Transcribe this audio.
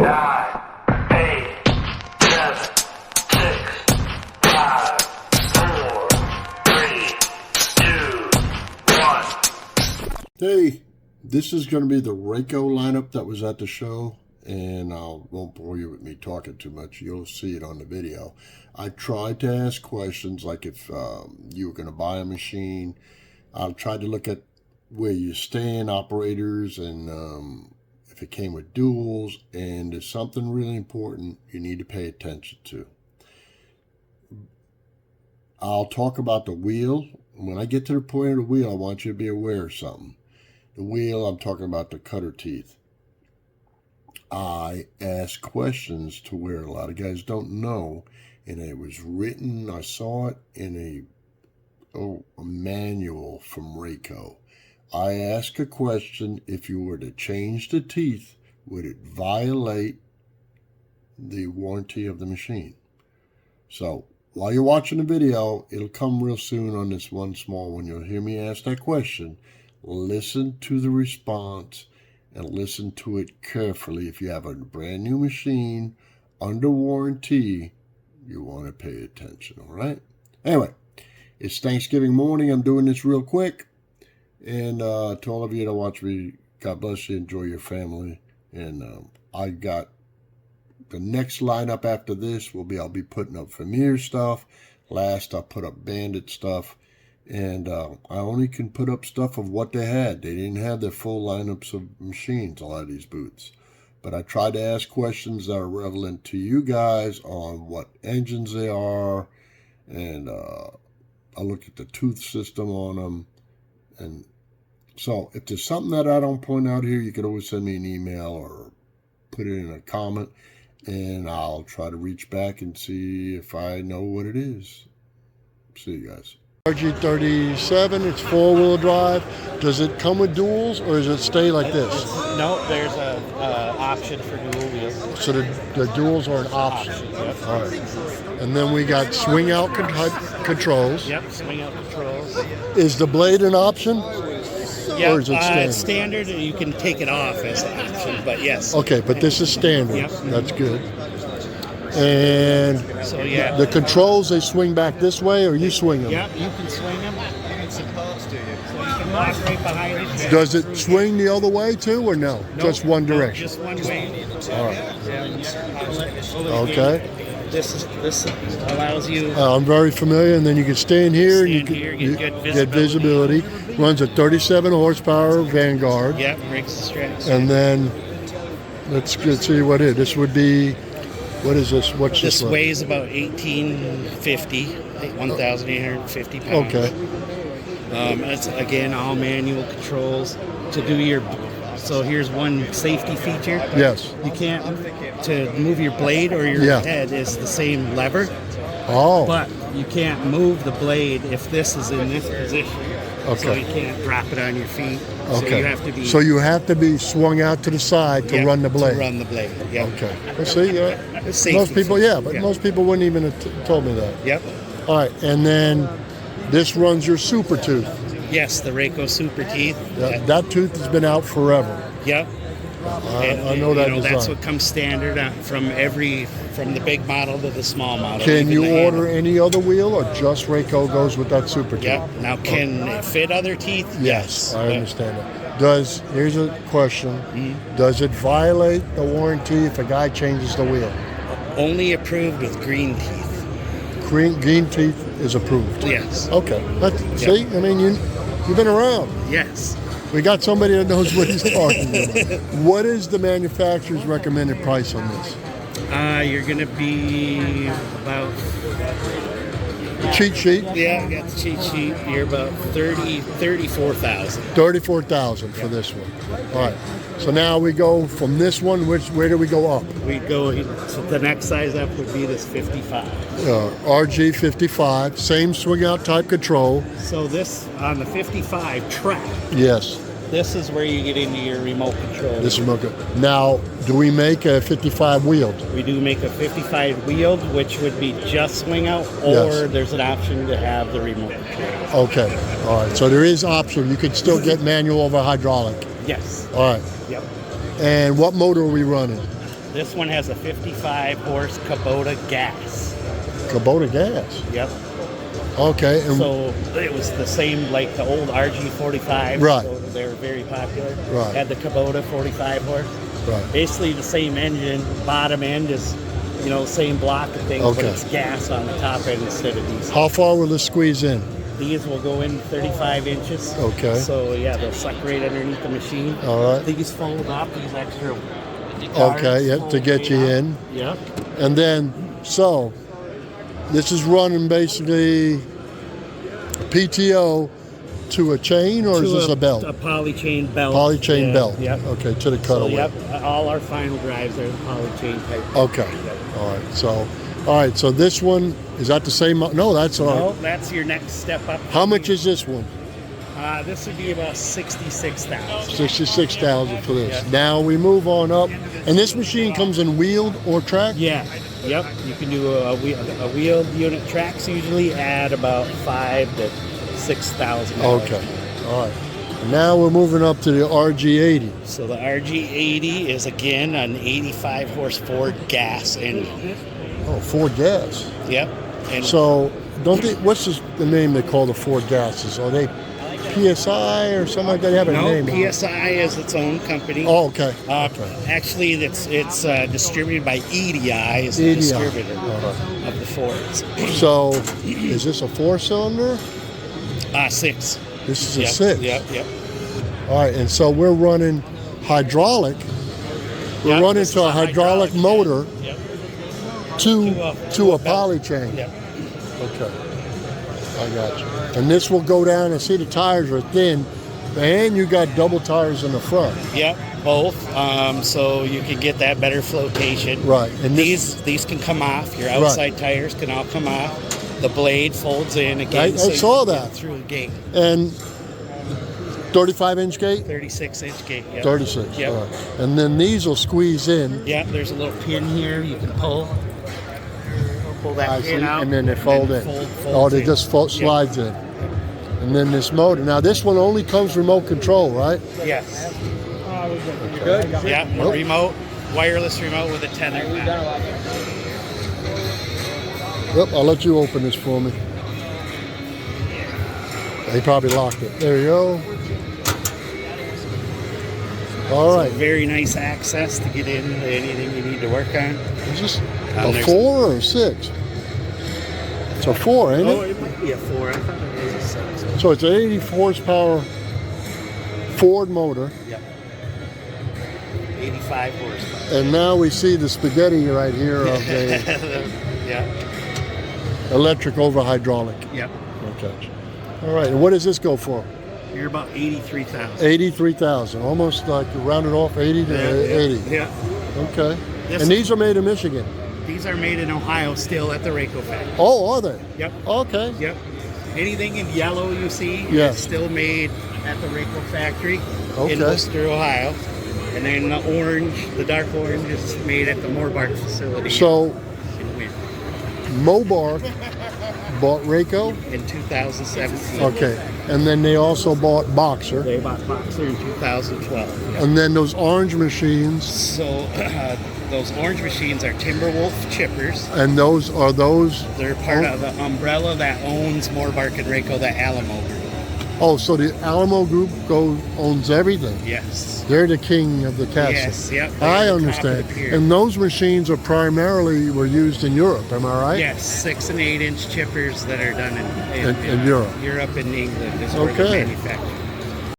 9, 8, 7, 6, 5, 4, 3, 2, 1. Hey, this is going to be the Rayco lineup that was at the show, and I won't bore you with me talking too much. You'll see it on the video. I tried to ask questions like if you were going to buy a machine. I tried to look at where you stand, operators, and if it came with duals, and there's something really important you need to pay attention to. I'll talk about the wheel. When I get to the point of the wheel, I want you to be aware of something. The wheel, I'm talking about the cutter teeth. I ask questions to where a lot of guys don't know, and it was written, I saw it in a manual from Rayco. I ask a question: if you were to change the teeth, would it violate the warranty of the machine? So while you're watching the video, it'll come real soon on this one small one. You'll hear me ask that question. Listen to the response and listen to it carefully. If you have a brand new machine under warranty, you want to pay attention, all right? Anyway, it's Thanksgiving morning. I'm doing this real quick. And to all of you that watch me, God bless you. Enjoy your family. And I got the next lineup after this will be, I'll be putting up Vermeer stuff. Last, I put up Bandit stuff. And I only can put up stuff of what they had. They didn't have their full lineups of machines, a lot of these booths. But I tried to ask questions that are relevant to you guys on what engines they are. And I looked at the tooth system on them. And so if there's something that I don't point out here, you could always send me an email or put it in a comment, and I'll try to reach back and see if I know what it is. See you guys. RG37, it's four-wheel drive. Does it come with duals, or does it stay like this? No, there's a option for dual wheels. So the duals are an option. Yep. All right. And then we got swing-out controls. Yep, swing-out controls. Is the blade an option? Yep, or is it standard? Standard, you can take it off as an option, but yes. Okay, but this is standard. Yep. That's good. And so, yeah. The controls, they swing back this way, or you swing them? Yep, you can swing them. So you can lock right behind it. Does it swing the other way too, or no? Nope, just one direction? Just one way. All right. Okay. This allows you. I'm very familiar, and then you can stand here and you get visibility. Runs a 37 horsepower Vanguard. Yep, brakes and straps. And then let's see what it is. This would be, what is this? What's this? This weighs about 1,850 pounds. Okay. It's again all manual controls to do your. So here's one safety feature. Yes. You can't, to move your blade or your head is the same lever. Oh. But you can't move the blade if this is in this position. Okay. So you can't drop it on your feet. Okay. So you have to be. swung out to the side to run the blade. To run the blade. Yeah. Okay. Well, see, most people, most people wouldn't even have told me that. Yep. All right, and then this runs your super tooth. Yes, the Rayco Super Teeth. That tooth has been out forever. Yep. I know that design. That's what comes standard from the big model to the small model. Can you order any other wheel, or just Rayco goes with that super teeth? Yep. Now, can it fit other teeth? Yes, I understand that. Here's a question. Mm-hmm. Does it violate the warranty if a guy changes the wheel? Only approved with green teeth. Green teeth is approved? Yes. Okay. See, I mean, you've been around. Yes. We got somebody that knows what he's talking about. What is the manufacturer's recommended price on this? You're going to be about... The cheat sheet? Yeah, I got the cheat sheet. You're about $34,000. $34,000 for this one. All right. So now we go from this one, where do we go up? We go, so the next size up would be this 55. RG 55, same swing out type control. So this, on the 55 track. Yes. This is where you get into your remote control. This remote. Now, do we make a 55 wheeled? We do make a 55 wheeled, which would be just swing out, or there's an option to have the remote control. Okay. All right. So there is option. You can still get manual over hydraulic. Yes. All right. Yep. And what motor are we running? This one has a 55 horse Kubota gas. Kubota gas. Yep. Okay. And So it was the same like the old RG45. Right. So they were very popular. Right. Had the Kubota 45 horse. right. Basically the same engine. Bottom end is, you know, same block of things, but Okay. it's gas on the top end instead of diesel. How far will this squeeze in? These will go in 35 inches. Okay. So yeah, they'll suck right underneath the machine. All right. These fold up. These extra. Okay. Yep. To get you in. Yep. And then, so this is running basically PTO to a chain, or is this a belt? A poly chain belt. Poly chain Yeah, belt. Yep. Okay, to the So, cutaway. yep, all our final drives are the poly chain type. Okay. Yep. All right. So this one, is that the same? No, that's all No, right. that's your next step up. How much is this one? This would be about 66,000. 66,000 for this. Yeah. Now we move on up, and this machine comes in wheeled or tracked. Yeah. Yep. You can do a wheeled unit tracks usually at about 5,000 to 6,000. Okay. All right. Now we're moving up to the RG80. So the RG80 is again an 85 horse Ford gas engine. Oh, Ford gas. Yep. And So don't they? What's the name they call the Ford gases? Are they PSI or something like that? They have a no, name. PSI is its own company. Oh, okay. Actually, it's distributed by EDI, is the EDI. distributor Uh-huh. of the Fords. So is this a 4-cylinder? 6. This is a Yep, 6. Yep. All right, and so we're running hydraulic. We're Yep, running this to is a hydraulic motor Yep. to a poly chain. Yep. Okay, I got you. And this will go down, and see the tires are thin, and you got double tires in the front. Yep. Both. So you can get that better flotation. Right, and this- These can come off. Your outside tires can all come off. The blade folds in again. I so you saw can that. get through the gate. And 35-inch gate? 36-inch gate. Yep. 36. Yep. All right. And then these will squeeze in. Yeah, there's a little pin here you can pull. Pull that I pin see, out. and then they fold in. folds They in. just slides in. And then this motor. Now this one only comes remote control, right? Yes. Good. Yeah, a remote, wireless remote with a tether. Yep, I'll let you open this for me. They probably locked it. There you go. All right. Very nice access to get into anything you need to work on. Is this Oh, a there's- 4 or a 6? It's a 4, ain't Oh, it? it might be a 4. I thought it was a 6. So it's an 80 horsepower Ford motor. Yep. 85 horsepower. And now we see the spaghetti right here of the Yeah. electric over hydraulic. Yep. Okay. All right. And what does this go for? You're about 83,000. 83,000. Almost like rounded off 80 to 80. Yeah. Okay. This- And these are made in Michigan. These are made in Ohio still at the Rayco factory. Oh, are they? Yep. Okay. Yep. Anything in yellow you see Yeah. is still made at the Rayco factory Okay. in Worcester, Ohio. And then the orange, the dark orange, is made at the Moorbark facility So in Wynn Mobark bought Rayco. in 2017. Okay. And then they also bought Boxer. They bought Boxer in 2012. Yep. And then those orange machines. So those orange machines are Timberwolf chippers. And those are those. They're part of the umbrella that owns Moorbark and Rayco, the Alamo Group. Oh, so the Alamo Group owns everything. Yes. They're the king of the castle. Yes, yep. They're I the top of understand. the pier. And those machines are primarily were used in Europe. Am I right? Yes, 6 and 8 inch chippers that are done in In Europe. Europe and England is where Okay. they're manufactured.